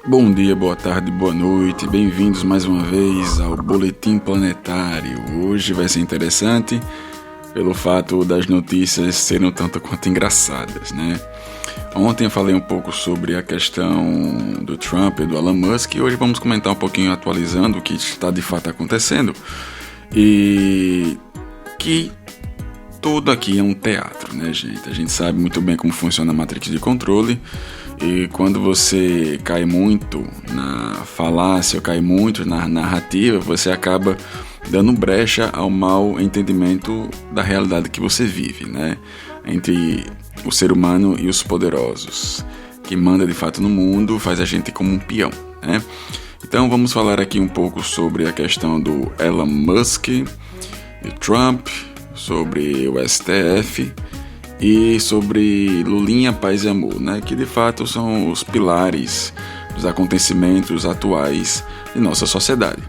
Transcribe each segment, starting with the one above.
Bom dia, boa tarde, boa noite, bem-vindos mais uma vez ao Boletim Planetário. Hoje vai ser interessante pelo fato das notícias serem um tanto quanto engraçadas, né? Ontem eu falei um pouco sobre a questão do Trump e do Elon Musk e hoje vamos comentar um pouquinho atualizando o que está de fato acontecendo e que tudo aqui é um teatro, né, gente? A gente sabe muito bem como funciona a matrix de controle. E quando você cai muito na falácia ou cai muito na narrativa, você acaba dando brecha ao mau entendimento da realidade que você vive, né? Entre o ser humano e os poderosos, que manda de fato no mundo, faz a gente como um peão, né? Então vamos falar aqui um pouco sobre a questão do Elon Musk, do Trump, sobre o STF e sobre Lulinha, Paz e Amor, né? Que de fato são os pilares dos acontecimentos atuais de nossa sociedade.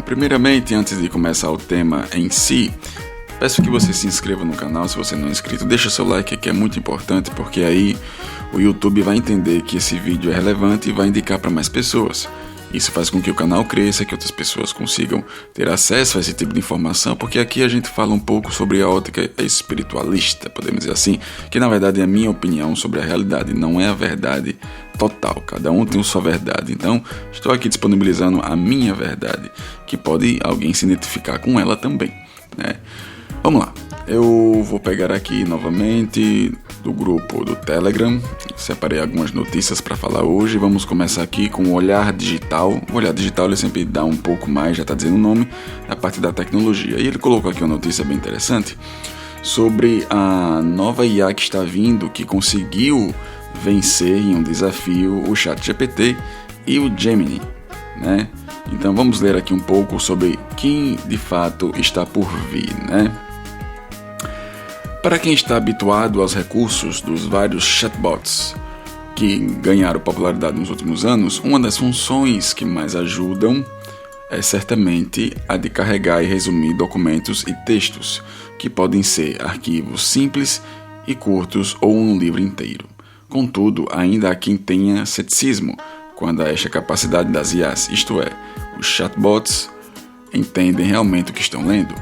Primeiramente, antes de começar o tema em si, peço que você se inscreva no canal se você não é inscrito. Deixa seu like que é muito importante, porque aí o YouTube vai entender que esse vídeo é relevante e vai indicar para mais pessoas. Isso faz com que o canal cresça, que outras pessoas consigam ter acesso a esse tipo de informação, porque aqui a gente fala um pouco sobre a ótica espiritualista, podemos dizer assim, que na verdade é a minha opinião sobre a realidade, não é a verdade total, cada um tem a sua verdade. Então, estou aqui disponibilizando a minha verdade, que pode alguém se identificar com ela também, né? Vamos lá, eu vou pegar aqui novamente do grupo do Telegram, separei algumas notícias para falar hoje. Vamos começar aqui com o Olhar Digital. O Olhar Digital ele sempre dá um pouco mais, já está dizendo o nome, da parte da tecnologia. E ele colocou aqui uma notícia bem interessante sobre a nova IA que está vindo, que conseguiu vencer em um desafio o ChatGPT e o Gemini, né? Então vamos ler aqui um pouco sobre quem de fato está por vir, né? Para quem está habituado aos recursos dos vários chatbots que ganharam popularidade nos últimos anos, uma das funções que mais ajudam é certamente a de carregar e resumir documentos e textos, que podem ser arquivos simples e curtos ou um livro inteiro. Contudo, ainda há quem tenha ceticismo quando a esta capacidade das IAs, isto é, os chatbots entendem realmente o que estão lendo.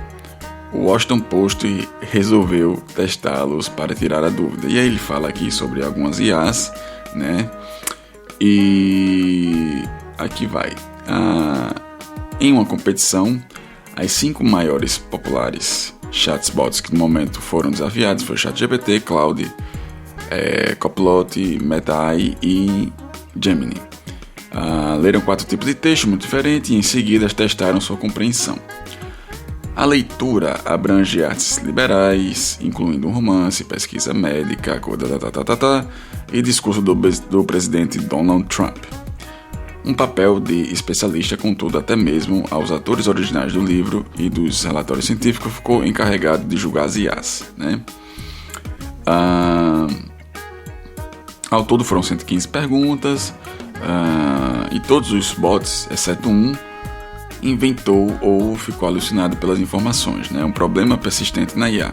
O Washington Post resolveu testá-los para tirar a dúvida. E aí ele fala aqui sobre algumas IAs, né? E aqui vai. Em uma competição, as 5 maiores populares chatbots que no momento foram desafiados foram ChatGPT, Claude, Copilot, Meta-AI e Gemini. Leram 4 tipos de texto muito diferentes e em seguida testaram sua compreensão. A leitura abrange artes liberais, incluindo um romance, pesquisa médica, e discurso do presidente Donald Trump. Um papel de especialista, contudo, até mesmo aos autores originais do livro e dos relatórios científicos, ficou encarregado de julgar as IAs, né? Ao todo foram 115 perguntas, e todos os bots, exceto um, inventou ou ficou alucinado pelas informações, né? Um problema persistente na IA.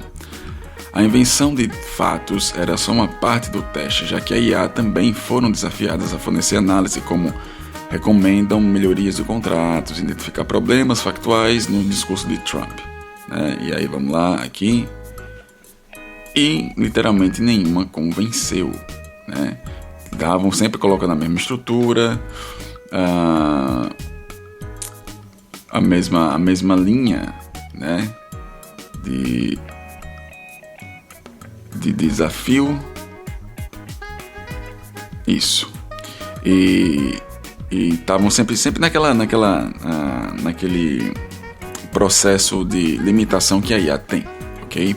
A invenção de fatos era só uma parte do teste, já que a IA também foram desafiadas a fornecer análise como recomendam melhorias de contratos, identificar problemas factuais no discurso de Trump, né? E aí vamos lá, aqui. E literalmente nenhuma convenceu, né? Davam sempre colocando a mesma estrutura, a mesma linha, né, de desafio, isso, e estavam sempre naquele processo de limitação que a IA tem, ok?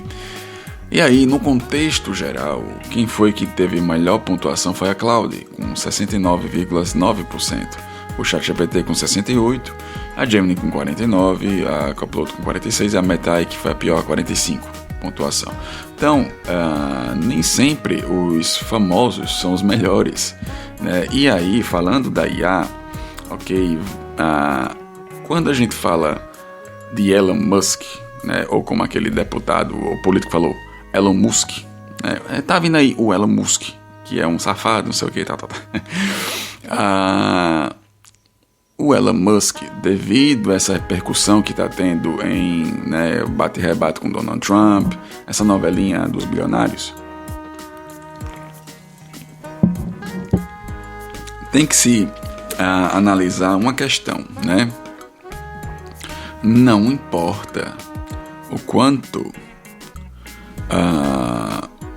E aí, no contexto geral, quem foi que teve melhor pontuação foi a Claude, com 69,9%, o ChatGPT com 68%, a Gemini com 49%, a Copilot com 46% e a Meta-AI, que foi a pior, 45% pontuação. Então, nem sempre os famosos são os melhores, né? E aí, falando da IA, ok, quando a gente fala de Elon Musk, né, ou como aquele deputado ou político falou, Elon Musk, né, tá vindo aí o Elon Musk, que é um safado, não sei o que, tal. O Elon Musk, devido a essa repercussão que está tendo em, né, bate-rebate com Donald Trump, essa novelinha dos bilionários, tem que se analisar uma questão, né? Não importa o quanto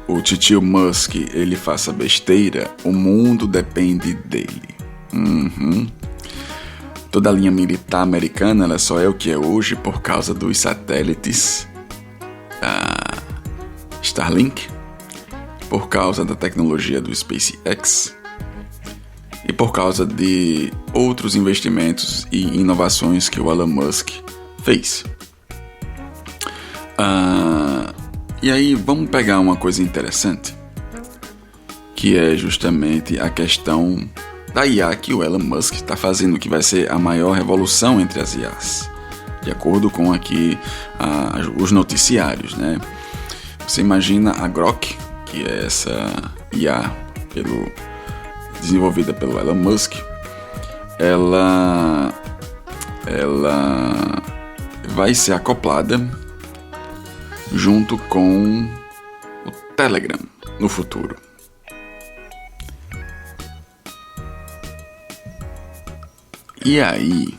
o titio Musk ele faça besteira, o mundo depende dele. Toda a linha militar americana ela só é o que é hoje por causa dos satélites Starlink, por causa da tecnologia do SpaceX e por causa de outros investimentos e inovações que o Elon Musk fez. E aí vamos pegar uma coisa interessante, que é justamente a questão da IA que o Elon Musk está fazendo, que vai ser a maior revolução entre as IAs, de acordo com aqui os noticiários, né? Você imagina a Grok, que é essa IA desenvolvida pelo Elon Musk, ela vai ser acoplada junto com o Telegram no futuro. E aí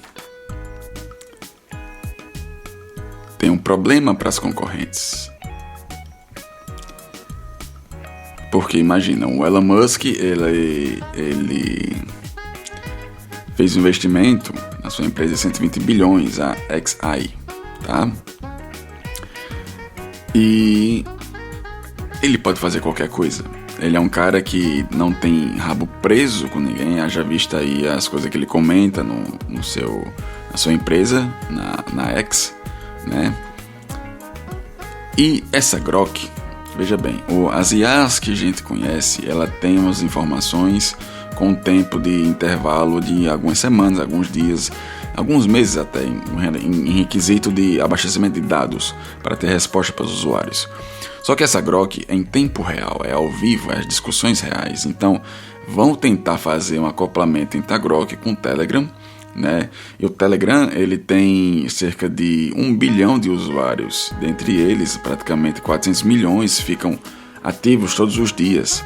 tem um problema para as concorrentes. Porque imagina, o Elon Musk ele fez um investimento na sua empresa de 120 bilhões, a XAI, tá? E ele pode fazer qualquer coisa. Ele é um cara que não tem rabo preso com ninguém, haja vista aí as coisas que ele comenta na sua empresa, na X, né? E essa Grok, veja bem, as IAs que a gente conhece, ela tem umas informações com um tempo de intervalo de algumas semanas, alguns dias, alguns meses até, em requisito de abastecimento de dados para ter resposta para os usuários. Só que essa Grok é em tempo real, é ao vivo, é as discussões reais. Então, vão tentar fazer um acoplamento entre a Grok com o Telegram, né? E o Telegram, ele tem cerca de 1 bilhão de usuários. Dentre eles, praticamente 400 milhões ficam ativos todos os dias.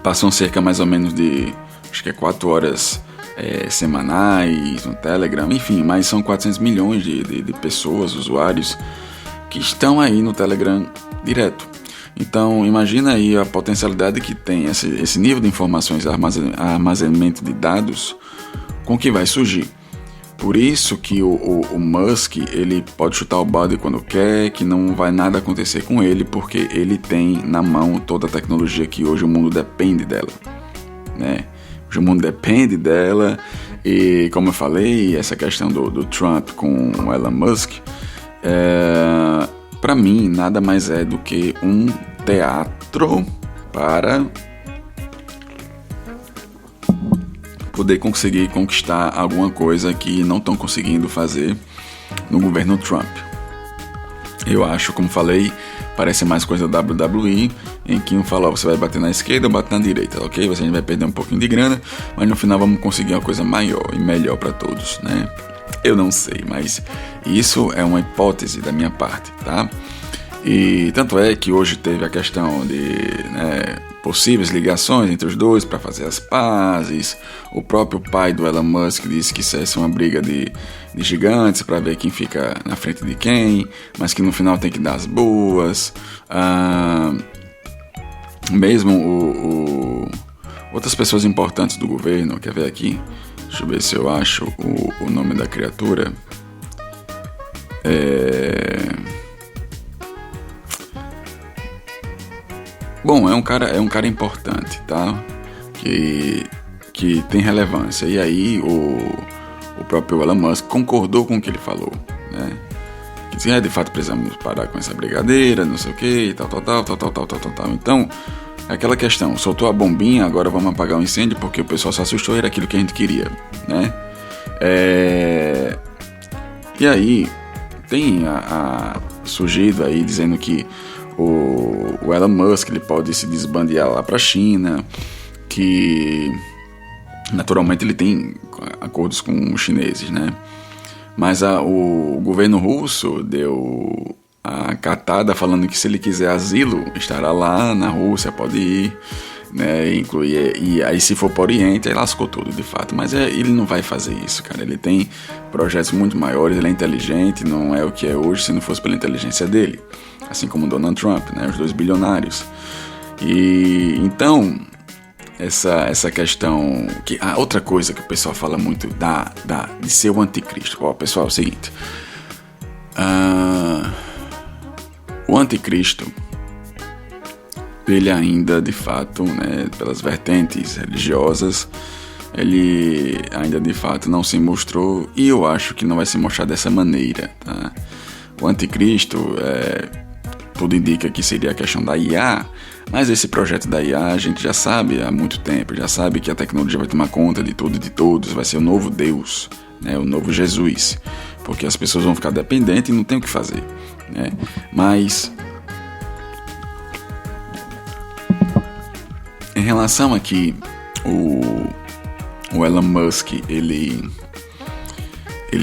Passam cerca mais ou menos de, acho que é 4 horas semanais no Telegram. Enfim, mas são 400 milhões de pessoas, usuários, que estão aí no Telegram direto. Então, imagina aí a potencialidade que tem esse nível de informações, armazenamento de dados, com que vai surgir. Por isso que o Musk, ele pode chutar o balde quando quer, que não vai nada acontecer com ele, porque ele tem na mão toda a tecnologia que hoje o mundo depende dela, né? Hoje o mundo depende dela, e como eu falei, essa questão do Trump com o Elon Musk, para mim, nada mais é do que um teatro para poder conseguir conquistar alguma coisa que não estão conseguindo fazer no governo Trump. Eu acho, como falei, parece mais coisa da WWE, em que um fala, você vai bater na esquerda ou bater na direita, ok? Você vai perder um pouquinho de grana, mas no final vamos conseguir uma coisa maior e melhor para todos, né? Eu não sei, mas isso é uma hipótese da minha parte, tá? E tanto é que hoje teve a questão de, né, possíveis ligações entre os dois para fazer as pazes. O próprio pai do Elon Musk disse que isso é uma briga de gigantes para ver quem fica na frente de quem, mas que no final tem que dar as boas. Mesmo outras pessoas importantes do governo, quer ver aqui? Deixa eu ver se eu acho o nome da criatura. Bom, é um cara importante, tá? Que tem relevância. E aí o próprio Elon Musk concordou com o que ele falou, né? Que dizia, de fato precisamos parar com essa brigadeira, não sei o que, tal. Então, aquela questão, soltou a bombinha, agora vamos apagar o incêndio porque o pessoal se assustou, era aquilo que a gente queria, né? E aí tem surgido aí dizendo que o Elon Musk ele pode se desbandear lá para a China, que naturalmente ele tem acordos com os chineses, né? Mas o governo russo deu a cartada falando que se ele quiser asilo, estará lá na Rússia, pode ir, né? E aí se for para o Oriente, aí lascou tudo de fato. Mas ele não vai fazer isso, cara. Ele tem projetos muito maiores, ele é inteligente, não é o que é hoje se não fosse pela inteligência dele. Assim como Donald Trump, né? Os dois bilionários. E então, essa questão... outra coisa que o pessoal fala muito de ser o anticristo. Ó, pessoal, é o seguinte. O anticristo, ele ainda, de fato, né, pelas vertentes religiosas, ele ainda, de fato, não se mostrou, e eu acho que não vai se mostrar dessa maneira, tá? O anticristo, tudo indica que seria a questão da IA, mas esse projeto da IA a gente já sabe há muito tempo, já sabe que a tecnologia vai tomar conta de tudo e de todos, vai ser o novo Deus, né, o novo Jesus, porque as pessoas vão ficar dependentes e não tem o que fazer, né? Mas em relação aqui, o Elon Musk, ele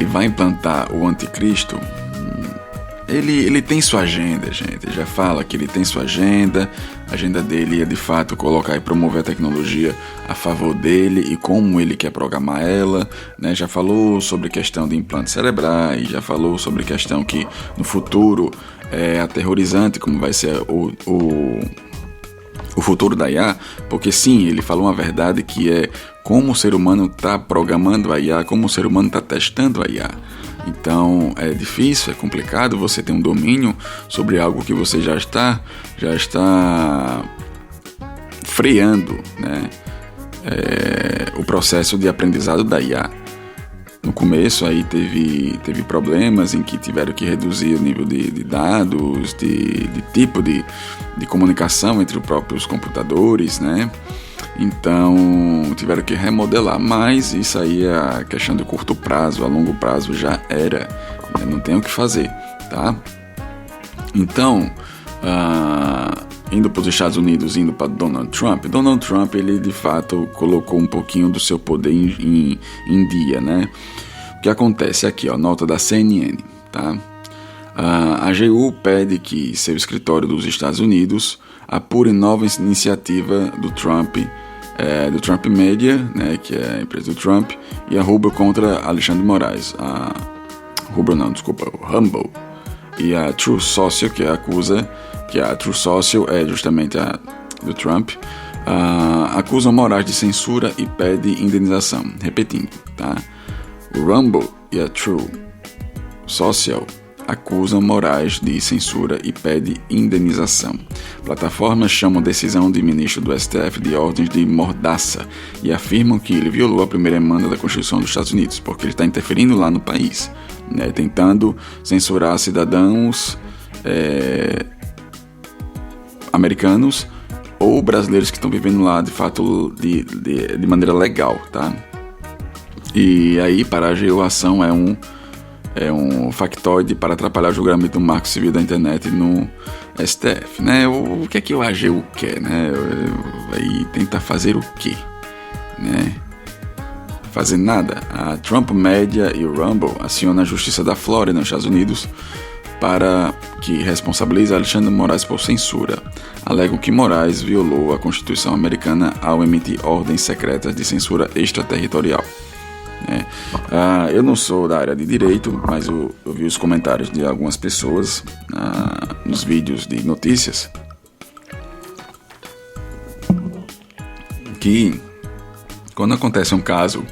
vai implantar o anticristo. Ele tem sua agenda, gente. Ele já fala que ele tem sua agenda. A agenda dele é, de fato, colocar e promover a tecnologia a favor dele e como ele quer programar ela, né? Já falou sobre questão de implantes cerebrais, já falou sobre questão que no futuro é aterrorizante como vai ser o futuro da IA, porque sim, ele falou uma verdade que é como o ser humano está programando a IA, como o ser humano está testando a IA. Então é difícil, é complicado você ter um domínio sobre algo que você já está freando, né? O processo de aprendizado da IA. No começo aí teve problemas em que tiveram que reduzir o nível de dados, de tipo de comunicação entre os próprios computadores, né? Então tiveram que remodelar, mas isso aí é a questão de curto prazo, a longo prazo já era, né? Não tem o que fazer, tá? Então, indo para os Estados Unidos, indo para Donald Trump, ele de fato colocou um pouquinho do seu poder em dia, né? O que acontece aqui, ó, nota da CNN, tá? A AGU pede que seu escritório dos Estados Unidos apure nova iniciativa do Trump Media, né, que é a empresa do Trump, e a Rubble contra Alexandre Moraes. O Rumble. E a True Social, que acusa, que a True Social é justamente a do Trump, acusam Moraes de censura e pede indenização. Repetindo, tá? O Rumble e a True Social acusam Moraes de censura e pede indenização. Plataformas chamam decisão de ministro do STF de ordens de mordaça e afirmam que ele violou a primeira emenda da Constituição dos Estados Unidos, porque ele está interferindo lá no país, né, tentando censurar cidadãos americanos ou brasileiros que estão vivendo lá de fato de maneira legal, tá? E aí, para a AGU, a ação é um factoide para atrapalhar o julgamento do marco civil da internet no STF, né? O que é que o AGU quer, né? Vai tentar fazer o quê, né? Fazer nada. A Trump Media e o Rumble acionam a Justiça da Flórida, nos Estados Unidos, para que responsabilize Alexandre Moraes por censura. Alegam que Moraes violou a Constituição americana ao emitir ordens secretas de censura extraterritorial. Eu não sou da área de direito, mas eu vi os comentários de algumas pessoas nos vídeos de notícias que quando acontece um caso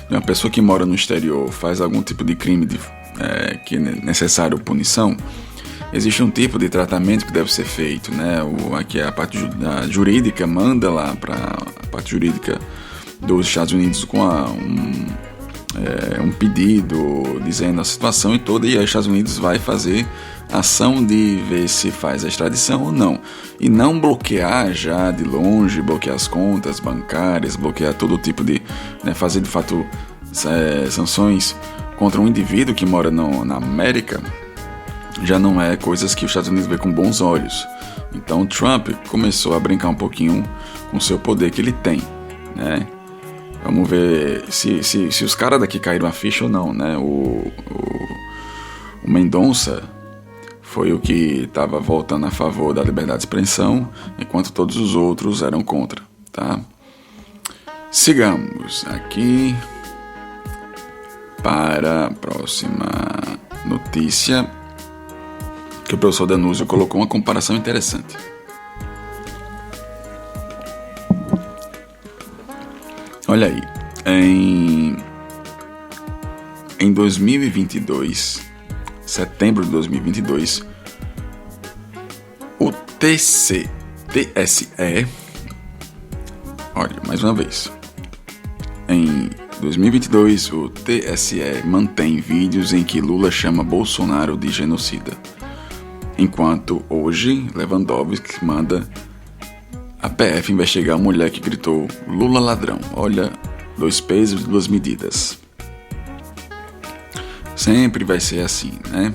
de uma pessoa que mora no exterior faz algum tipo de crime que é necessário punição, existe um tipo de tratamento que deve ser feito, né? Aqui a parte jurídica manda lá para a parte jurídica dos Estados Unidos com um pedido dizendo a situação e toda, e aí os Estados Unidos vai fazer ação de ver se faz a extradição ou não, e não bloquear já de longe, bloquear as contas bancárias, bloquear todo tipo de, né, fazer de fato sanções contra um indivíduo que mora na América, já não é coisas que os Estados Unidos vê com bons olhos. Então o Trump começou a brincar um pouquinho com o seu poder que ele tem, né? Vamos ver se os caras daqui caíram a ficha ou não, né? O Mendonça foi o que estava voltando a favor da liberdade de expressão, enquanto todos os outros eram contra, tá? Sigamos aqui para a próxima notícia, que o professor Danúzio colocou uma comparação interessante. Olha aí, em 2022, setembro de 2022, o TSE, olha, mais uma vez, em 2022, o TSE mantém vídeos em que Lula chama Bolsonaro de genocida, enquanto hoje Lewandowski manda a PF investigar a mulher que gritou Lula ladrão. Olha, 2 pesos e 2 medidas. Sempre vai ser assim, né?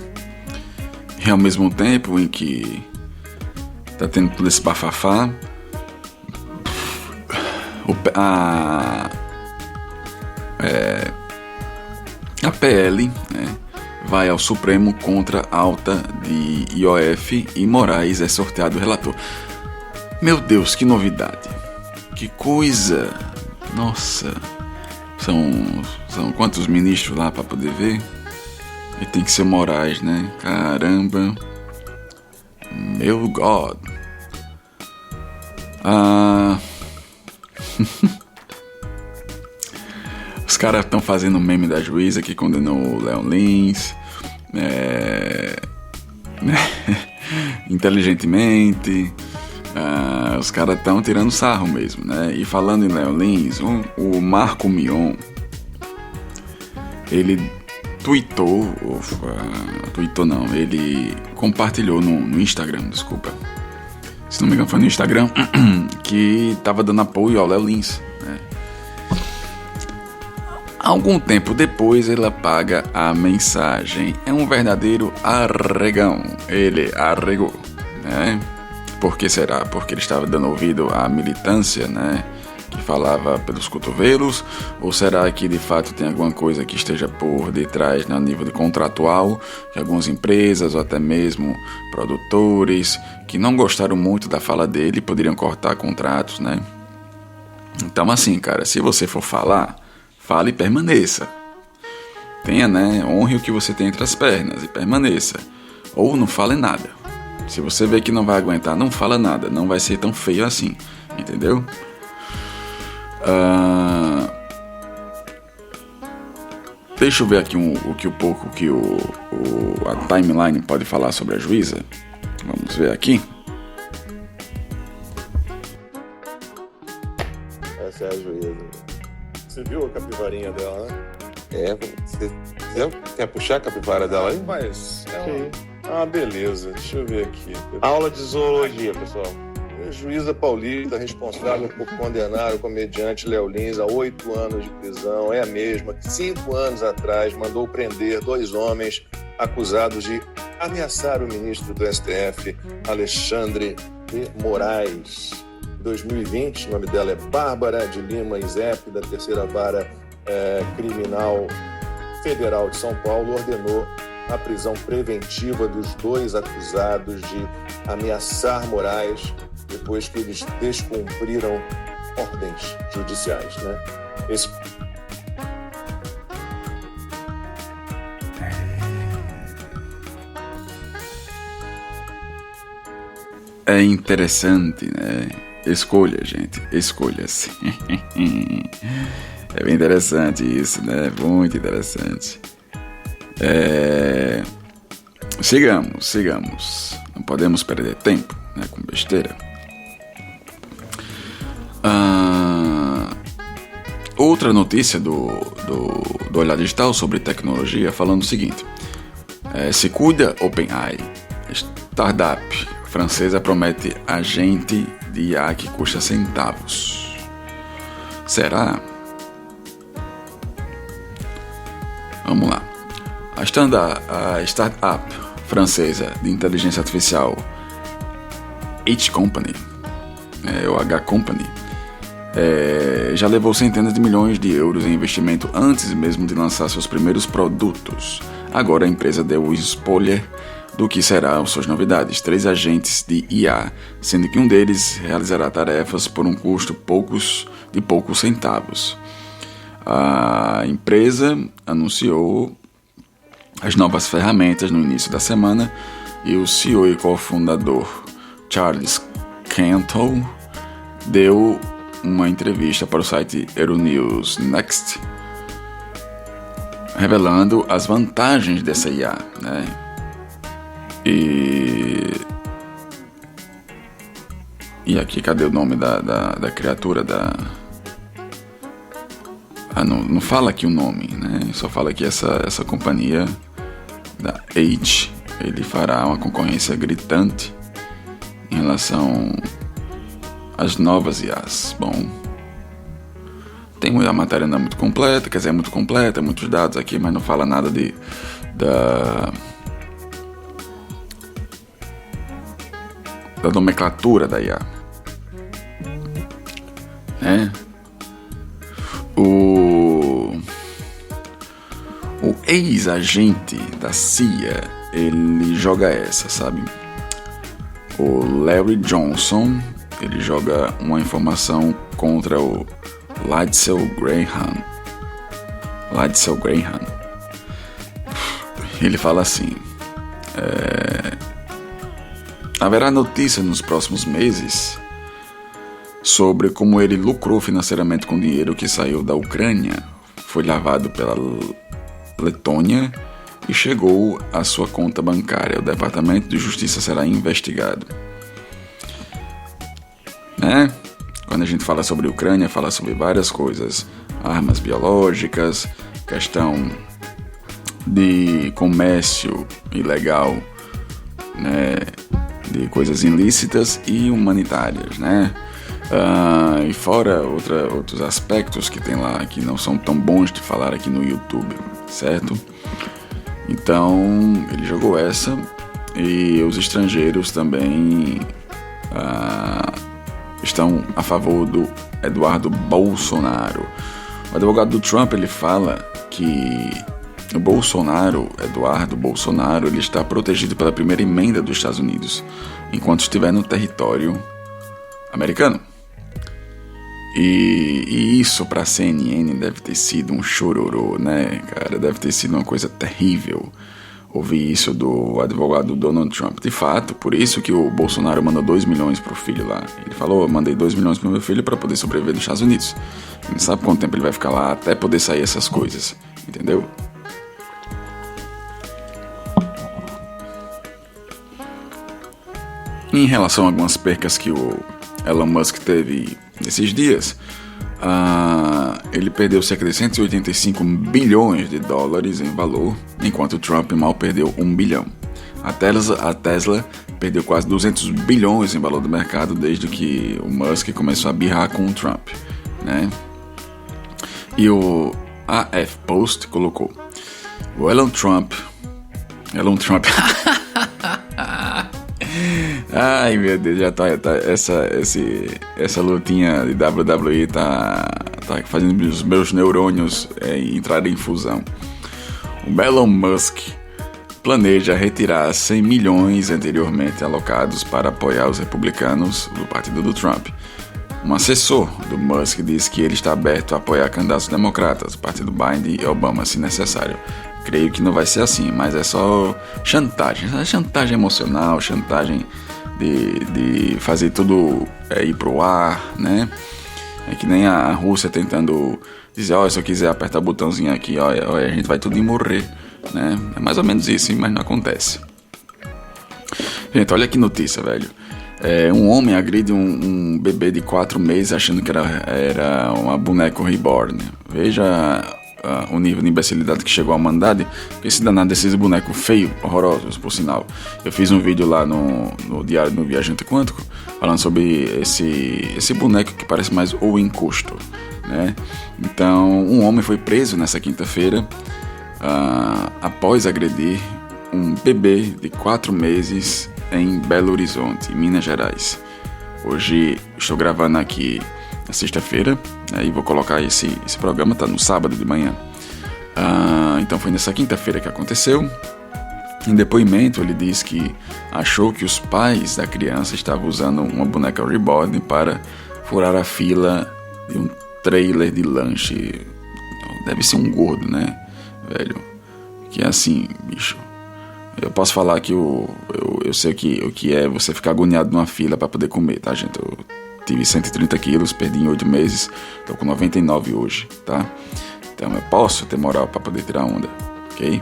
E ao mesmo tempo em que tá tendo todo esse bafafá, a PL, né, vai ao Supremo contra a alta de IOF e Moraes é sorteado relator. Meu Deus, que novidade! Que coisa! Nossa! São quantos ministros lá para poder ver? E tem que ser Moraes, né? Caramba! Meu God! Os caras estão fazendo meme da juíza que condenou o Léo Lins, inteligentemente. Os caras estão tirando sarro mesmo, né? E falando em Léo Lins, o Marco Mion, ele ele compartilhou no Instagram, desculpa. Se não me engano foi no Instagram, que estava dando apoio ao Léo Lins, né? Algum tempo depois ele apaga a mensagem. É um verdadeiro arregão. Ele arregou, né? Por que será? Porque ele estava dando ouvido à militância, né, que falava pelos cotovelos? Ou será que de fato tem alguma coisa que esteja por detrás, né, a nível de contratual, que algumas empresas ou até mesmo produtores que não gostaram muito da fala dele poderiam cortar contratos, né? Então assim, cara, se você for falar, fale e permaneça. Tenha, né, honre o que você tem entre as pernas e permaneça. Ou não fale nada. Se você vê que não vai aguentar, não fala nada. Não vai ser tão feio assim, entendeu? Deixa eu ver aqui um pouco que a timeline pode falar sobre a juíza. Vamos ver aqui. Essa é a juíza. Você viu a capivarinha dela, né? Você quer puxar a capivara dela aí? Mas beleza. Deixa eu ver aqui. Aula de zoologia, pessoal. A juíza paulista responsável por condenar o comediante Léo Lins a 8 anos de prisão é a mesma que 5 anos atrás mandou prender 2 homens acusados de ameaçar o ministro do STF, Alexandre de Moraes. Em 2020, o nome dela é Bárbara de Lima Izep, da 3ª Vara Criminal Federal de São Paulo, ordenou a prisão preventiva dos 2 acusados de ameaçar Moraes depois que eles descumpriram ordens judiciais, né? É interessante, né? Escolha, gente. Escolhas. É bem interessante isso, né? Muito interessante. Sigamos. Não podemos perder tempo, né, com besteira. Outra notícia do Olhar Digital sobre tecnologia falando o seguinte. Se cuida OpenAI. Startup francesa promete agente de IA que custa centavos. Será? Vamos lá. A startup francesa de inteligência artificial H Company, ou H Company, já levou centenas de milhões de euros em investimento antes mesmo de lançar seus primeiros produtos. Agora a empresa deu o spoiler do que serão suas novidades: 3 agentes de IA, sendo que um deles realizará tarefas por um custo de poucos centavos. A empresa anunciou as novas ferramentas no início da semana e o CEO e cofundador Charles Cantle deu uma entrevista para o site Euronews Next, revelando as vantagens dessa IA, né? E aqui, cadê o nome da criatura não fala aqui o nome, né? Só fala que essa companhia da H, ele fará uma concorrência gritante em relação às novas IAs. Bom, a matéria não é muito completa, quer dizer, é muito completa, muitos dados aqui, mas não fala nada da nomenclatura da IA, né? O ex-agente da CIA, ele joga essa, sabe? O Larry Johnson, ele joga uma informação contra o Lindsey Graham. Ele fala assim: haverá notícia nos próximos meses sobre como ele lucrou financeiramente com dinheiro que saiu da Ucrânia, foi lavado pela Letônia e chegou à sua conta bancária. O Departamento de Justiça será investigado. Né? Quando a gente fala sobre a Ucrânia, fala sobre várias coisas: armas biológicas, questão de comércio ilegal, né, de coisas ilícitas e humanitárias, né? E fora outros aspectos que tem lá que não são tão bons de falar aqui no YouTube, certo? Então ele jogou essa, e os estrangeiros também estão a favor do Eduardo Bolsonaro. O advogado do Trump, ele fala que o Eduardo Bolsonaro, ele está protegido pela primeira emenda dos Estados Unidos enquanto estiver no território americano. E isso para a CNN deve ter sido um chororô, né, cara? Deve ter sido uma coisa terrível ouvir isso do advogado Donald Trump. De fato, por isso que o Bolsonaro mandou 2 milhões pro filho lá. Ele falou: eu mandei 2 milhões pro meu filho para poder sobreviver nos Estados Unidos. Ele não sabe quanto tempo ele vai ficar lá até poder sair essas coisas, entendeu? Em relação a algumas percas que o Elon Musk teve nesses dias, ele perdeu cerca de 185 bilhões de dólares em valor, enquanto o Trump mal perdeu 1 bilhão. A Tesla perdeu quase 200 bilhões em valor do mercado desde que o Musk começou a birrar com o Trump, né? E o AF Post colocou: o Elon Trump ai meu Deus, já tá essa lutinha de WWE tá fazendo os meus neurônios entrarem em fusão. O Elon Musk planeja retirar 100 milhões anteriormente alocados para apoiar os republicanos do partido do Trump. Um assessor do Musk disse que ele está aberto a apoiar candidatos democratas, partido Biden e Obama, se necessário. Creio que não vai ser assim, mas é só chantagem emocional, chantagem de fazer tudo ir pro ar, né? É que nem a Rússia tentando dizer: se eu quiser apertar o botãozinho aqui, a gente vai tudo morrer, né? É mais ou menos isso, mas não acontece. Gente, olha que notícia, velho. Um homem agride um bebê de 4 meses achando que era uma boneco reborn. Veja o nível de imbecilidade que chegou à humanidade. Esse danado desses bonecos feios, horrorosos, por sinal. Eu fiz um vídeo lá no Diário do Viajante Quântico falando sobre esse boneco que parece mais o encosto, né? Então, um homem foi preso nessa quinta-feira após agredir um bebê de 4 meses em Belo Horizonte, Minas Gerais. Hoje estou gravando aqui na sexta-feira, e vou colocar esse programa, tá no sábado de manhã. Então foi nessa quinta-feira que aconteceu. Em depoimento, ele diz que achou que os pais da criança estavam usando uma boneca reborn para furar a fila de um trailer de lanche. Deve ser um gordo, né, velho? Que é assim, bicho. Eu posso falar que eu sei o que é você ficar agoniado numa fila para poder comer, tá, gente? Eu tive 130 quilos, perdi em 8 meses, tô com 99 hoje, tá? Então eu posso ter moral para poder tirar onda, ok?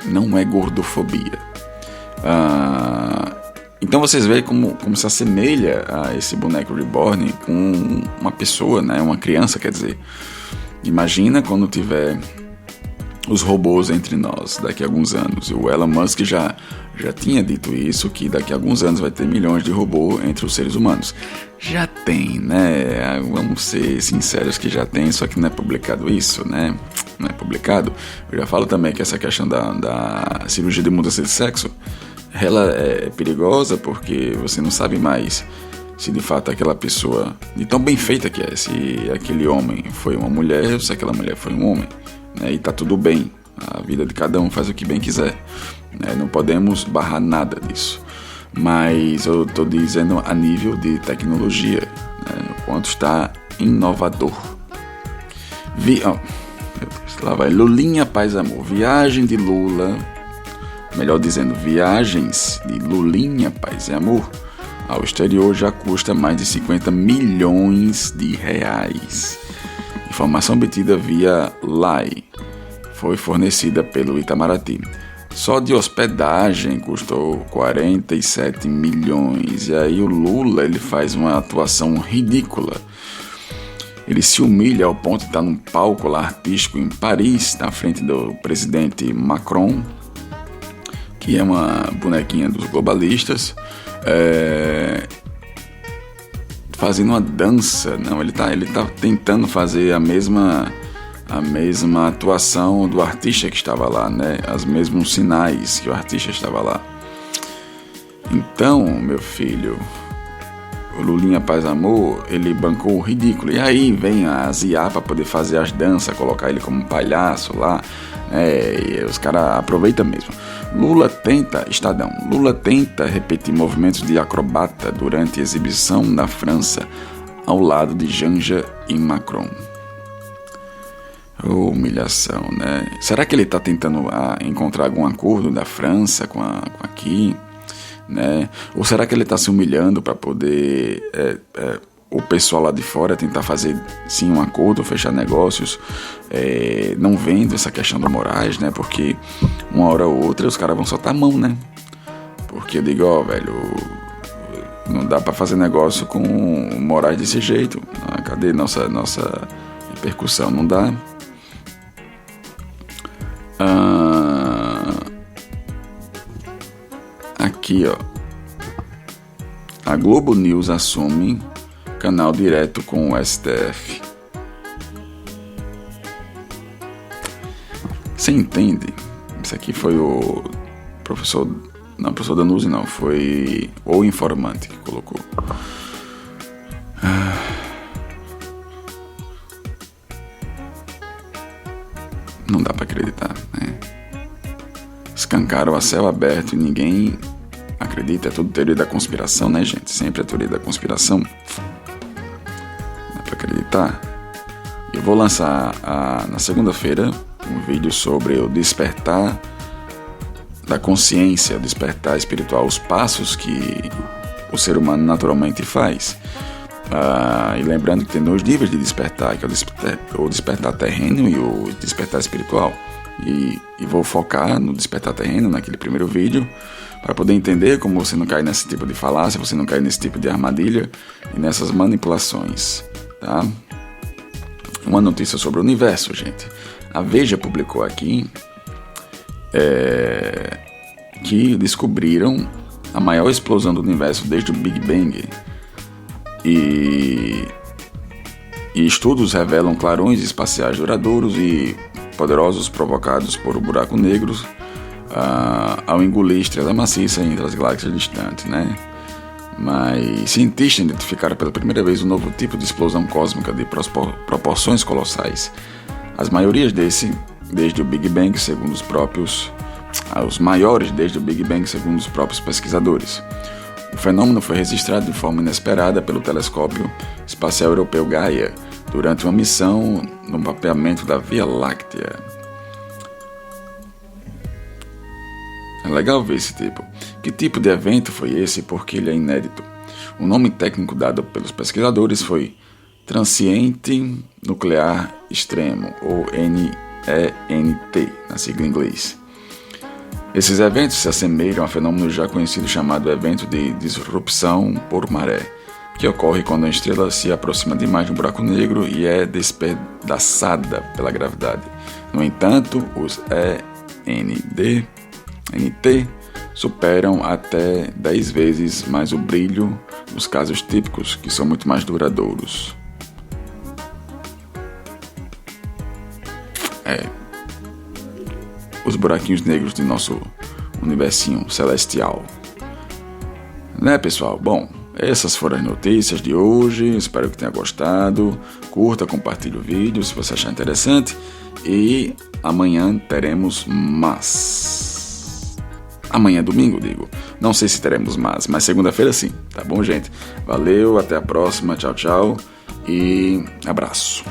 Não é gordofobia. Então vocês veem como se assemelha a esse boneco reborn com uma pessoa, né? Uma criança, quer dizer. Imagina quando tiver os robôs entre nós daqui a alguns anos. O Elon Musk já tinha dito isso, que daqui a alguns anos vai ter milhões de robôs entre os seres humanos. Já tem, né? Vamos ser sinceros que já tem, só que não é publicado isso, né? Não é publicado. Eu já falo também que essa questão da cirurgia de mudança de sexo, ela é perigosa porque você não sabe mais se de fato aquela pessoa, de tão bem feita que é, se aquele homem foi uma mulher ou se aquela mulher foi um homem, né? E tá tudo bem, a vida de cada um faz o que bem quiser, né? Não podemos barrar nada disso, mas eu tô dizendo a nível de tecnologia, né? O quanto está inovador. Meu Deus, lá vai, Lulinha Paz Amor, viagem de Lula, melhor dizendo, viagens de Lulinha Paz e Amor ao exterior já custa mais de 50 milhões de reais. Informação obtida via LAI foi fornecida pelo Itamaraty. Só de hospedagem custou 47 milhões. E aí o Lula, ele faz uma atuação ridícula. Ele se humilha ao ponto de estar num palco lá artístico em Paris, na frente do presidente Macron, que é uma bonequinha dos globalistas, fazendo uma dança. Não, ele tá tentando fazer a mesma atuação do artista que estava lá, né? Os mesmos sinais que o artista estava lá. Então, meu filho, o Lulinha Paz Amor, ele bancou o ridículo. E aí vem a Zia para poder fazer as danças, colocar ele como um palhaço lá, né? E os caras aproveitam mesmo. Lula tenta repetir movimentos de acrobata durante a exibição na França, ao lado de Janja e Macron. Humilhação, né? Será que ele está tentando encontrar algum acordo da França com aqui, né? Ou será que ele está se humilhando para poder o pessoal lá de fora tentar fazer sim um acordo, fechar negócios, não vendo essa questão do Moraes, né? Porque uma hora ou outra os caras vão soltar a mão, né? Porque eu digo, velho, não dá para fazer negócio com o Moraes desse jeito. Cadê nossa repercussão? Não dá. Aqui, ó, a Globo News assume canal direto com o STF. Você entende? Isso aqui foi o professor Danuzzi não, foi o informante que colocou. Não dá pra acreditar, né? Escancaram a céu aberto e ninguém acredita. É tudo teoria da conspiração, né, gente? Sempre é teoria da conspiração. Dá pra acreditar. Eu vou lançar na segunda-feira um vídeo sobre o despertar da consciência, o despertar espiritual, os passos que o ser humano naturalmente faz. E lembrando que tem 2 níveis de despertar, que é o despertar terreno e o despertar espiritual. E vou focar no despertar terreno, naquele primeiro vídeo, para poder entender como você não cai nesse tipo de falácia, você não cai nesse tipo de armadilha e nessas manipulações, tá? Uma notícia sobre o universo, gente. A Veja publicou aqui que descobriram a maior explosão do universo desde o Big Bang. E estudos revelam clarões espaciais duradouros e poderosos provocados por buracos negros ao engolir estrela maciça entre as galáxias distantes, né? Mas cientistas identificaram pela primeira vez um novo tipo de explosão cósmica de proporções colossais. As maiores desde o Big Bang, segundo os maiores desde o Big Bang, segundo os próprios pesquisadores. O fenômeno foi registrado de forma inesperada pelo telescópio espacial europeu Gaia durante uma missão no mapeamento da Via Láctea. É legal ver esse tipo. Que tipo de evento foi esse e por que ele é inédito? O nome técnico dado pelos pesquisadores foi Transiente Nuclear Extremo, ou NENT, na sigla em inglês. Esses eventos se assemelham a fenômenos já conhecidos chamado evento de disrupção por maré, que ocorre quando a estrela se aproxima demais de um buraco negro e é despedaçada pela gravidade. No entanto, os NT superam até 10 vezes mais o brilho nos casos típicos, que são muito mais duradouros. Os buraquinhos negros de nosso universinho celestial. Né, pessoal? Bom, essas foram as notícias de hoje. Espero que tenha gostado. Curta, compartilhe o vídeo se você achar interessante. E amanhã teremos mais. Amanhã, domingo, digo. Não sei se teremos mais, mas segunda-feira sim. Tá bom, gente? Valeu, até a próxima. Tchau, tchau. E abraço.